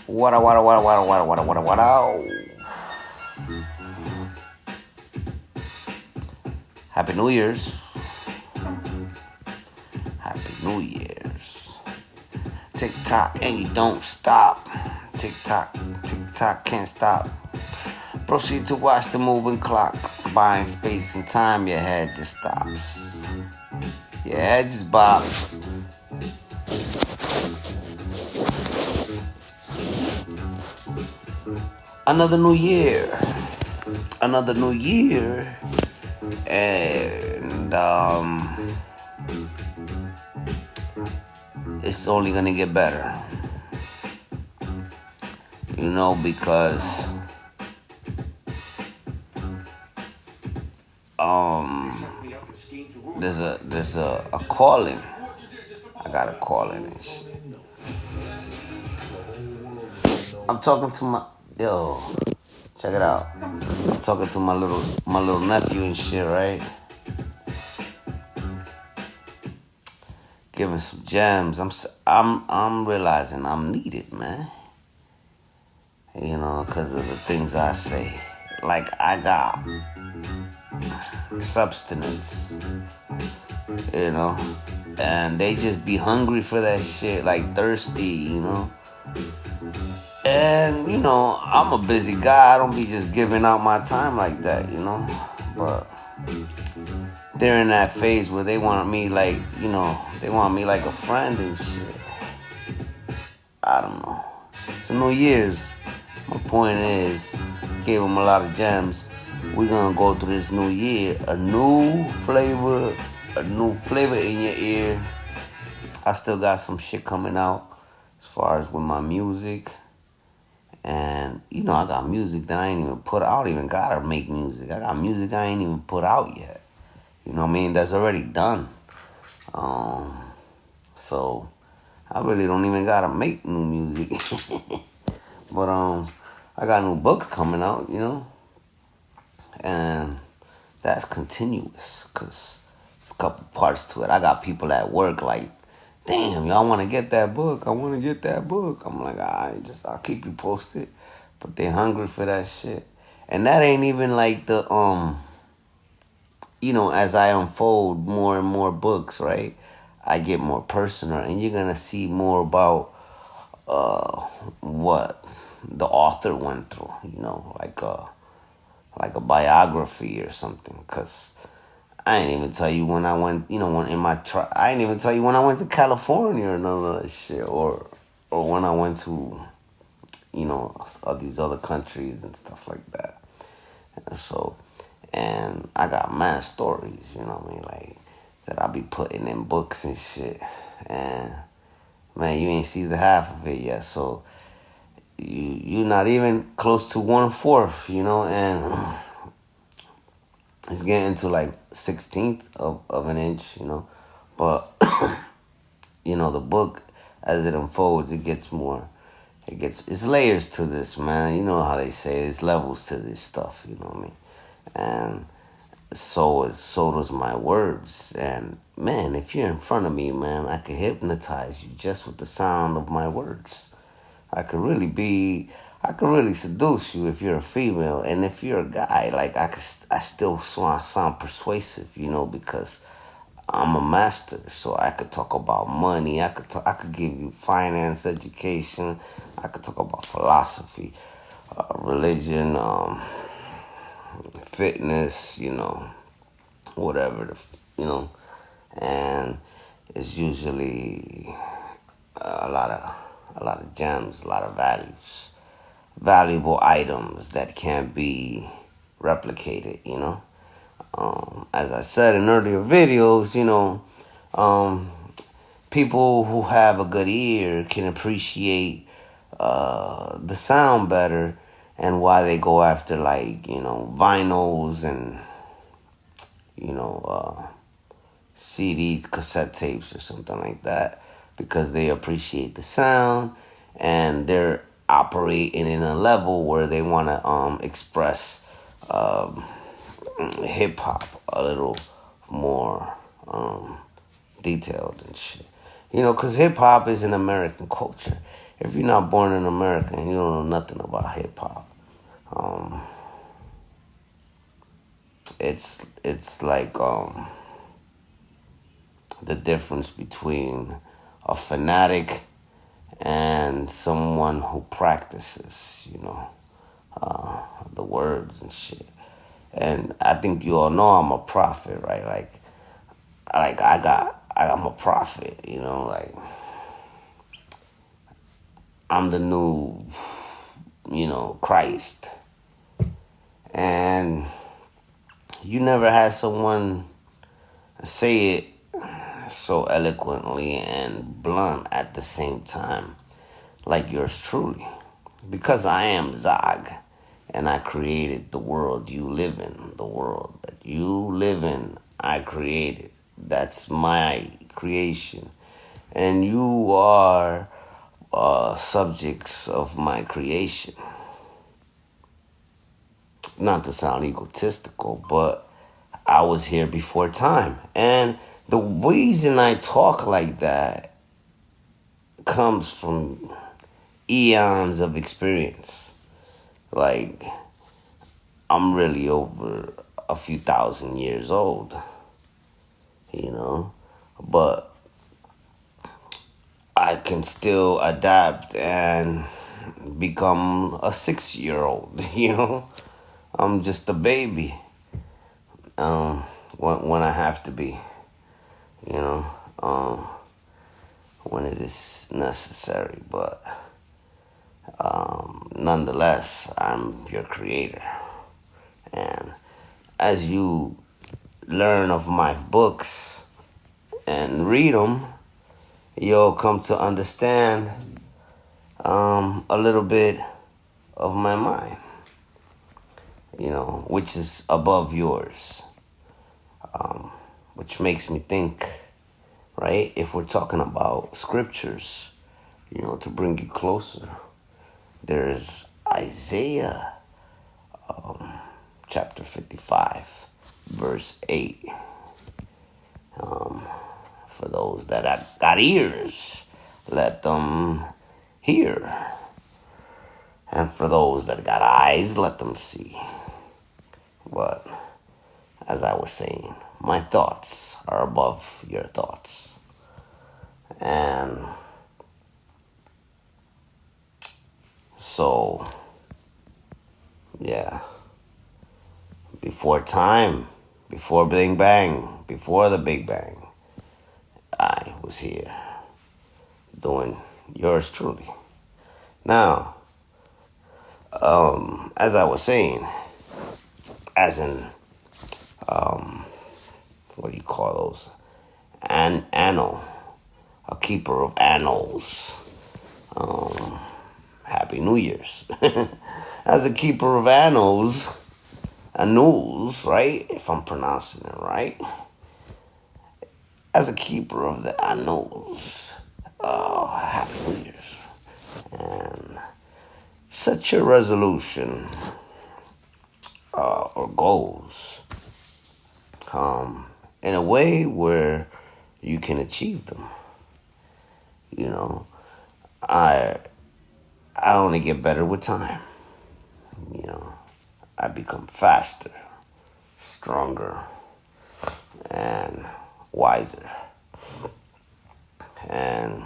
What? Happy New Year's. Happy New Year's. Tick tock and you don't stop. Tick tock, can't stop. Proceed to watch the moving clock. Buying space and time, your head just stops. Your head just bobs. Another new year. Another new year. And it's only gonna get better. You know, because there's a calling. I got a calling and shit. I'm talking to check it out. I'm talking to my little nephew and shit, right? Giving some gems. I'm realizing I'm needed, man. You know, because of the things I say. Like I got substance, you know, and they just be hungry for that shit, like thirsty, you know. And, you know, I'm a busy guy. I don't be just giving out my time like that, you know. But they're in that phase where they want me like, you know, they want me like a friend and shit. I don't know. So New Year's, my point is, gave them a lot of gems. We're going to go through this new year. A new flavor in your ear. I still got some shit coming out as far as with my music. And, you know, I got music that I ain't even put out. I don't even gotta make music. I got music I ain't even put out yet. You know what I mean? That's already done. So, I really don't even gotta make new music. But, I got new books coming out, you know? And that's continuous, because there's a couple parts to it. I got people at work like, damn, y'all want to get that book? I want to get that book. I'm like, I'll keep you posted. But they hungry for that shit. And that ain't even like the, you know, as I unfold more and more books, right? I get more personal, and you're going to see more about what the author went through, you know, like a biography or something. Because I ain't even tell you when I went, you know, I ain't even tell you when I went to California or none of that shit, or when I went to, you know, these other countries and stuff like that. And I got mad stories, you know what I mean, like, that I be putting in books and shit. And, man, you ain't see the half of it yet, so you're not even close to 1/4, you know, and it's getting to like 1/16 of an inch, you know. But, you know, the book, as it unfolds, it's layers to this, man. You know how they say it's levels to this stuff, you know what I mean? And so does my words. And, man, if you're in front of me, man, I could hypnotize you just with the sound of my words. I could really seduce you if you're a female, and if you're a guy, like I still sound persuasive, you know, because I'm a master. So I could talk about money. I could give you finance, education. I could talk about philosophy, religion, fitness, you know, whatever, you know, and it's usually a lot of gems, a lot of valuable items that can't be replicated, you know. As I said in earlier videos, you know, people who have a good ear can appreciate the sound better, and why they go after, like, you know, vinyls and, you know, CD cassette tapes or something like that, because they appreciate the sound, and they're operating in a level where they want to express hip hop a little more detailed and shit. You know, because hip hop is an American culture. if you're not born in America and you don't know nothing about hip hop, um, it's like the difference between a fanatic and someone who practices, the words and shit. And I think you all know I'm a prophet, right? I'm a prophet, like I'm the new, Christ. And you never had someone say it so eloquently and blunt at the same time, like yours truly. Because I am Zog, and I created the world you live in. The world that you live in, I created. That's my creation. And you are subjects of my creation. Not to sound egotistical, but I was here before time. And the reason I talk like that comes from eons of experience. Like, I'm really over a few thousand years old, but I can still adapt and become a 6-year-old, I'm just a baby when I have to be, you know, um, when it is necessary. But nonetheless, I'm your creator. And as you learn of my books and read them, you'll come to understand a little bit of my mind, which is above yours, which makes me think, right? If we're talking about scriptures, to bring you closer, there's Isaiah chapter 55, verse 8. For those that have got ears, let them hear. And for those that got eyes, let them see. But as I was saying, my thoughts are above your thoughts. And so, yeah, before time, before Big Bang, before the Big Bang, I was here doing yours truly. Now, as I was saying, as in, what do you call those? An annal, a keeper of annals. Happy New Year's. As a keeper of annals, right? If I'm pronouncing it right. As a keeper of the annals, Happy New Year's. And set your resolution or goals in a way where you can achieve them. I only get better with time. I become faster, stronger, and wiser. And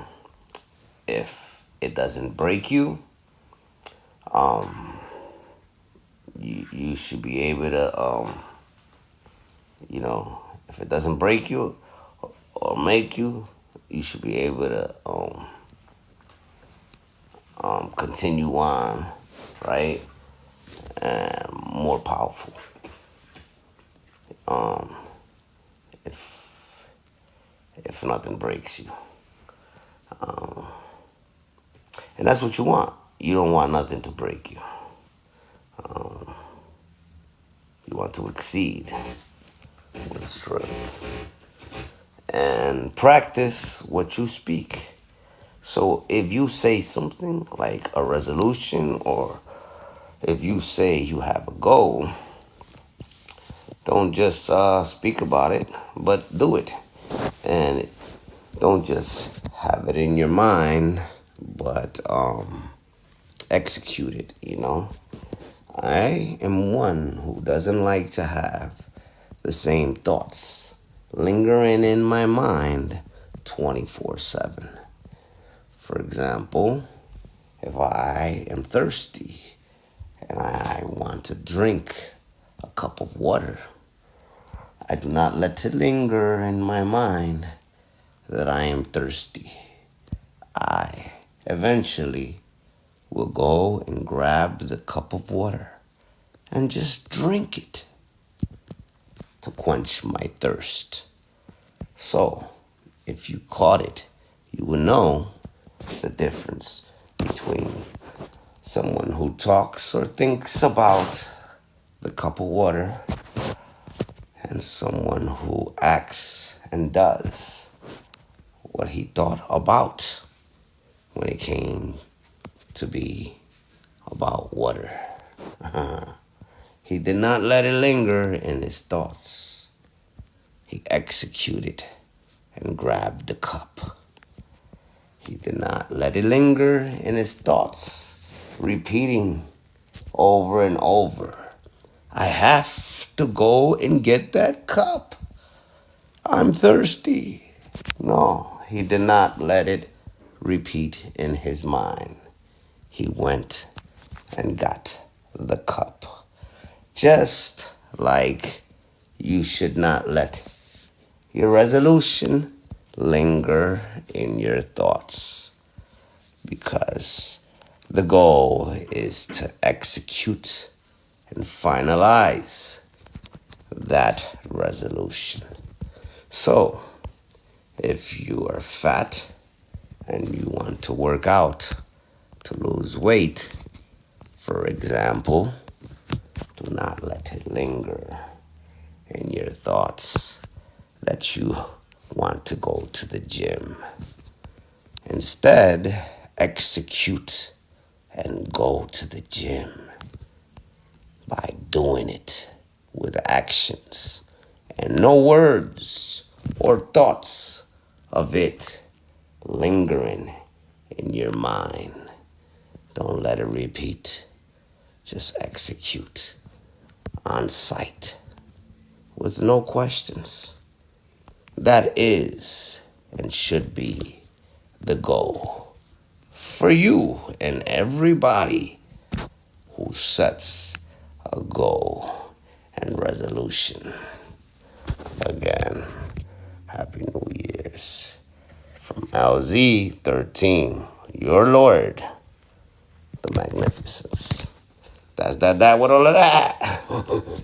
if it doesn't break you, you should be able to, if it doesn't break you or make you, you should be able to continue on, right? And more powerful. If nothing breaks you. And that's what you want. You don't want nothing to break you. You want to exceed with strength. And practice what you speak. So if you say something like a resolution, or if you say you have a goal, don't just speak about it, but do it. And don't just have it in your mind, but execute it, you know. I am one who doesn't like to have the same thoughts lingering in my mind 24/7. For example, if I am thirsty and I want to drink a cup of water, I do not let it linger in my mind that I am thirsty. I eventually will go and grab the cup of water and just drink it to quench my thirst. So, if you caught it, you would know the difference between someone who talks or thinks about the cup of water and someone who acts and does what he thought about when it came to be about water. He did not let it linger in his thoughts. He executed and grabbed the cup. He did not let it linger in his thoughts, repeating over and over, I have to go and get that cup. I'm thirsty. No, he did not let it repeat in his mind. He went and got the cup. Just like you should not let your resolution linger in your thoughts, because the goal is to execute and finalize that resolution. So, if you are fat and you want to work out to lose weight, for example, do not let it linger in your thoughts that you want to go to the gym. Instead, execute and go to the gym by doing it with actions and no words or thoughts of it lingering in your mind. Don't let it repeat. Just execute on sight with no questions. That is and should be the goal for you and everybody who sets a goal and resolution. Again, Happy New Year's. From LZ13, your Lord, the Magnificence. That's that with all of that.